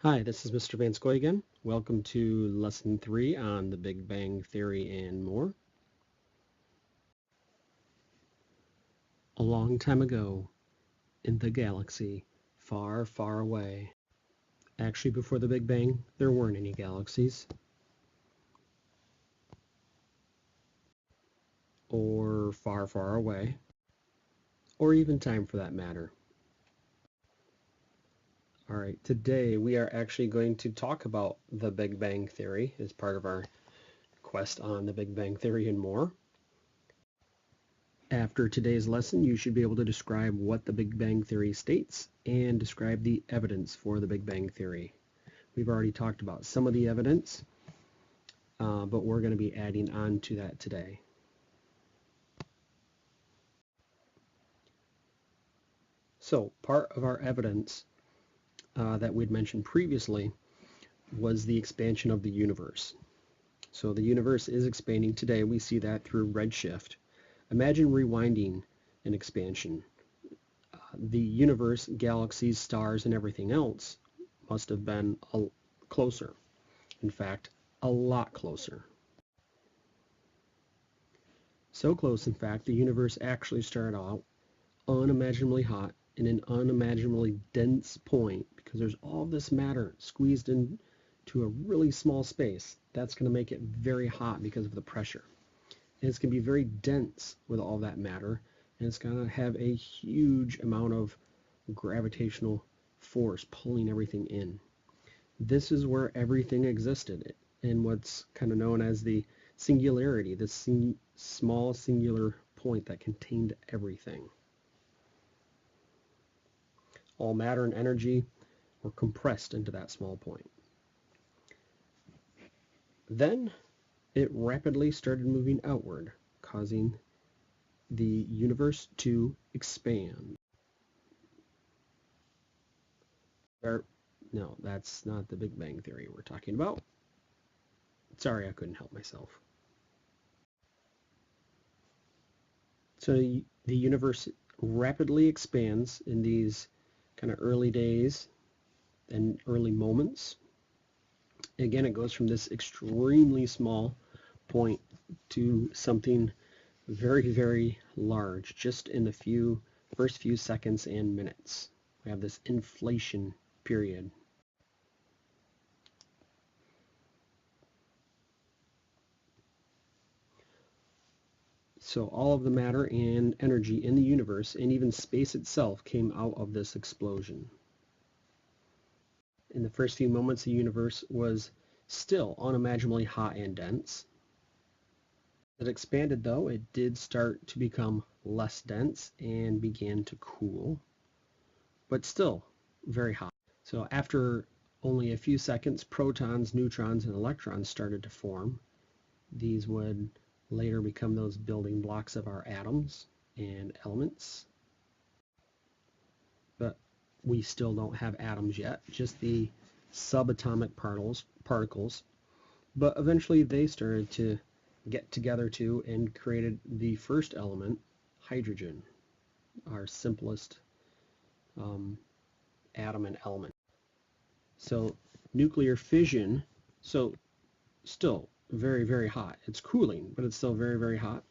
Hi, this is Mr. Vanskoy again. Welcome to Lesson 3 on the Big Bang Theory and more. A long time ago, in the galaxy, far, far away. Actually, before the Big Bang, there weren't any galaxies. Or far, far away. Or even time for that matter. Alright, today we are actually going to talk about the Big Bang Theory as part of our quest on the Big Bang Theory and more. After today's lesson, you should be able to describe what the Big Bang Theory states and describe the evidence for the Big Bang Theory. We've already talked about some of the evidence, but we're going to be adding on to that today. So part of our evidence that we'd mentioned previously was the expansion of the universe. So the universe is expanding today. We see that through redshift. Imagine rewinding an expansion. The universe, galaxies, stars, and everything else must have been closer. In fact, a lot closer. So close, in fact, the universe actually started out unimaginably hot in an unimaginably dense point because there's all this matter squeezed into a really small space. That's going to make it very hot because of the pressure. And it's going to be very dense with all that matter, and it's going to have a huge amount of gravitational force pulling everything in. This is where everything existed in what's kind of known as the singularity, this small singular point that contained everything. All matter and energy were compressed into that small point. Then it rapidly started moving outward, causing the universe to expand. No, that's not the Big Bang Theory we're talking about. Sorry, I couldn't help myself. So the universe rapidly expands in these kind of early days and early moments. Again, it goes from this extremely small point to something very, very large just in the first few seconds and minutes. We have this inflation period. So all of the matter and energy in the universe and even space itself came out of this explosion. In the first few moments, the universe was still unimaginably hot and dense. As it expanded, though, it did start to become less dense and began to cool, but still very hot. So after only a few seconds, protons, neutrons, and electrons started to form. These would later become those building blocks of our atoms and elements. But we still don't have atoms yet, just the subatomic particles. But eventually they started to get together too and created the first element, hydrogen, our simplest atom and element. So nuclear fission, so still very, very hot. It's cooling, but it's still very, very hot.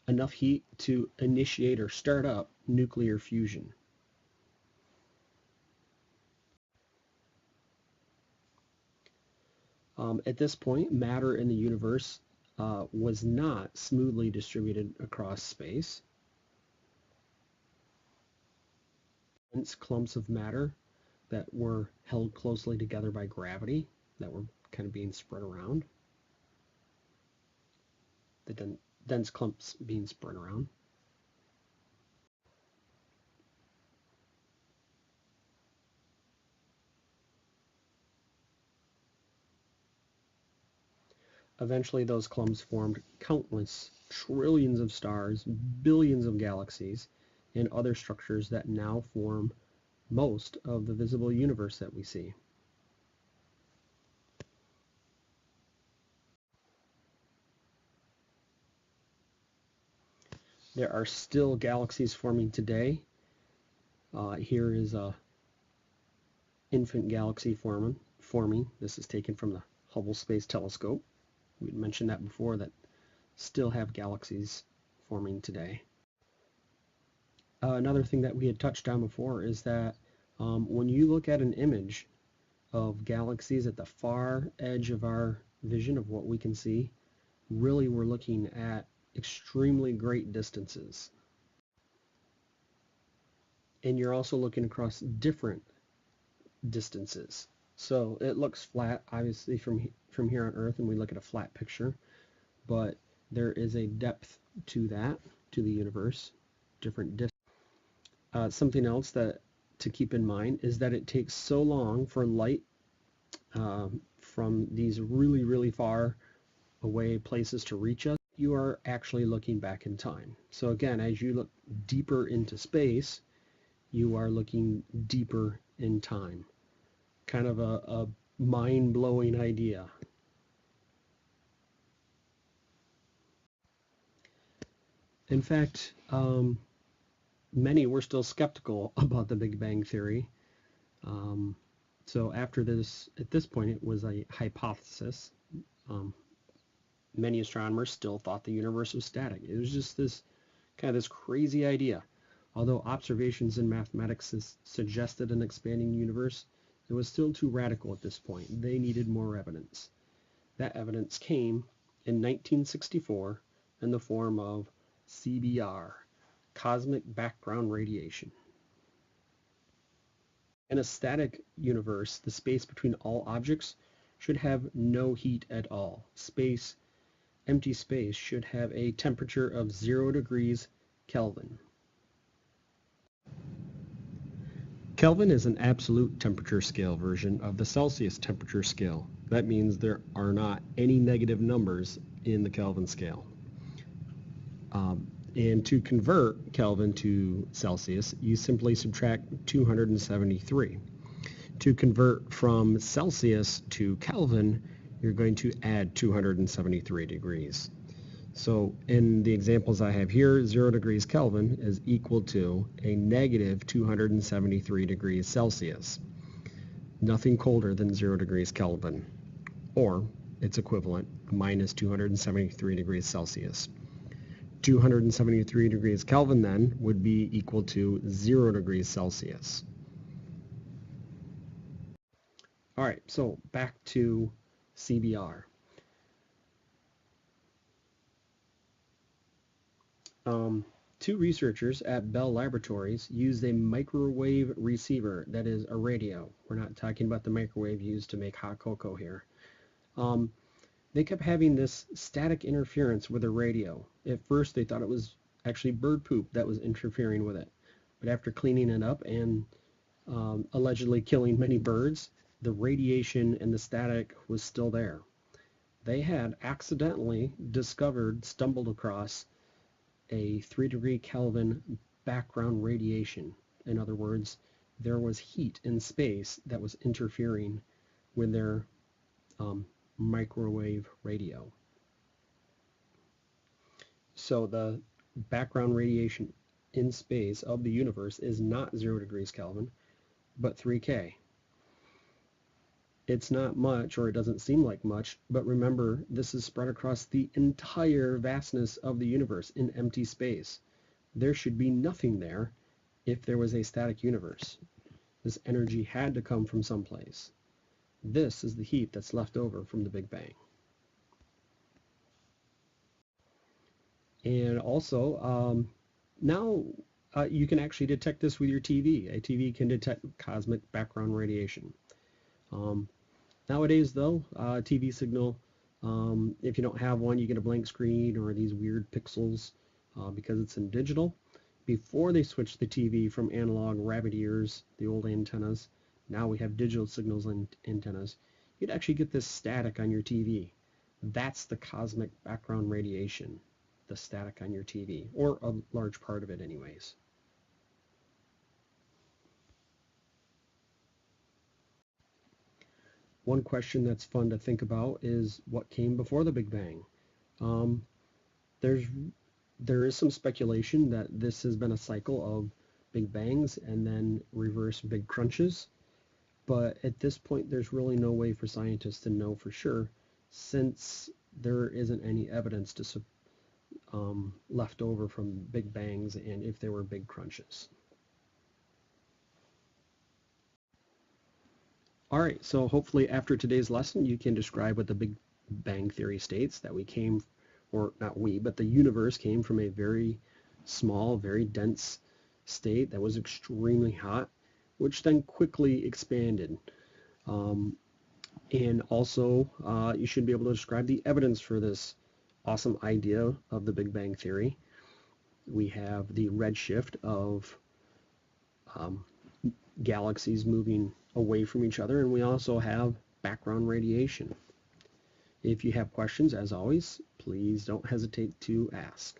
Enough heat to initiate or start up nuclear fusion. At this point, matter in the universe was not smoothly distributed across space. Dense clumps of matter that were held closely together by gravity that were kind of being spread around. The dense clumps being spread around. Eventually, those clumps formed countless trillions of stars, billions of galaxies, and other structures that now form most of the visible universe that we see. There are still galaxies forming today. Here is a infant galaxy forming forming. This is taken from the Hubble Space Telescope. We mentioned that before, that still have galaxies forming today. Another thing that we had touched on before is that when you look at an image of galaxies at the far edge of our vision of what we can see, really we're looking at extremely great distances. And you're also looking across different distances. So it looks flat, obviously, from here on Earth, and we look at a flat picture, but there is a depth to that, to the universe, different distances. Something else that to keep in mind is that it takes so long for light from these really, really far away places to reach us. You are actually looking back in time. So again, as you look deeper into space, you are looking deeper in time. Kind of a mind-blowing idea. In fact, many were still skeptical about the Big Bang Theory. So after this, at this point, it was a hypothesis. Many astronomers still thought the universe was static. It was just this kind of this crazy idea. Although observations in mathematics suggested an expanding universe, it was still too radical at this point. They needed more evidence. That evidence came in 1964 in the form of CBR, cosmic background radiation. In a static universe, the space between all objects should have no heat at all. Empty space should have a temperature of 0 degrees Kelvin. Kelvin is an absolute temperature scale version of the Celsius temperature scale. That means there are not any negative numbers in the Kelvin scale. And to convert Kelvin to Celsius, you simply subtract 273. To convert from Celsius to Kelvin, you're going to add 273 degrees. So in the examples I have here, 0 degrees Kelvin is equal to a negative 273 degrees Celsius. Nothing colder than 0 degrees Kelvin, or its equivalent, minus 273 degrees Celsius. 273 degrees Kelvin then would be equal to 0 degrees Celsius. All right, so back to CBR. Two researchers at Bell Laboratories used a microwave receiver, that is a radio. We're not talking about the microwave used to make hot cocoa here. They kept having this static interference with the radio. At first they thought it was actually bird poop that was interfering with it. But after cleaning it up and allegedly killing many birds, the radiation and the static was still there. They had accidentally stumbled across a 3 degree Kelvin background radiation. In other words, there was heat in space that was interfering with their microwave radio. So the background radiation in space of the universe is not 0 degrees Kelvin, but 3K. It's not much, or it doesn't seem like much, but remember, this is spread across the entire vastness of the universe in empty space. There should be nothing there if there was a static universe. This energy had to come from someplace. This is the heat that's left over from the Big Bang. And also, now you can actually detect this with your TV. A TV can detect cosmic background radiation. Nowadays, though, TV signal, if you don't have one, you get a blank screen or these weird pixels because it's in digital. Before they switched the TV from analog rabbit ears, the old antennas, now we have digital signals and antennas, you'd actually get this static on your TV. That's the cosmic background radiation, the static on your TV, or a large part of it anyways. One question that's fun to think about is what came before the Big Bang. There is some speculation that this has been a cycle of Big Bangs and then reverse Big Crunches. But at this point, there's really no way for scientists to know for sure, since there isn't any evidence to left over from Big Bangs and if there were big crunches. All right, so hopefully after today's lesson, you can describe what the Big Bang Theory states, that we came, or not we, but the universe came from a very small, very dense state that was extremely hot, which then quickly expanded. And also, you should be able to describe the evidence for this awesome idea of the Big Bang Theory. We have the redshift of galaxies moving away from each other, and we also have background radiation. If you have questions, as always, please don't hesitate to ask.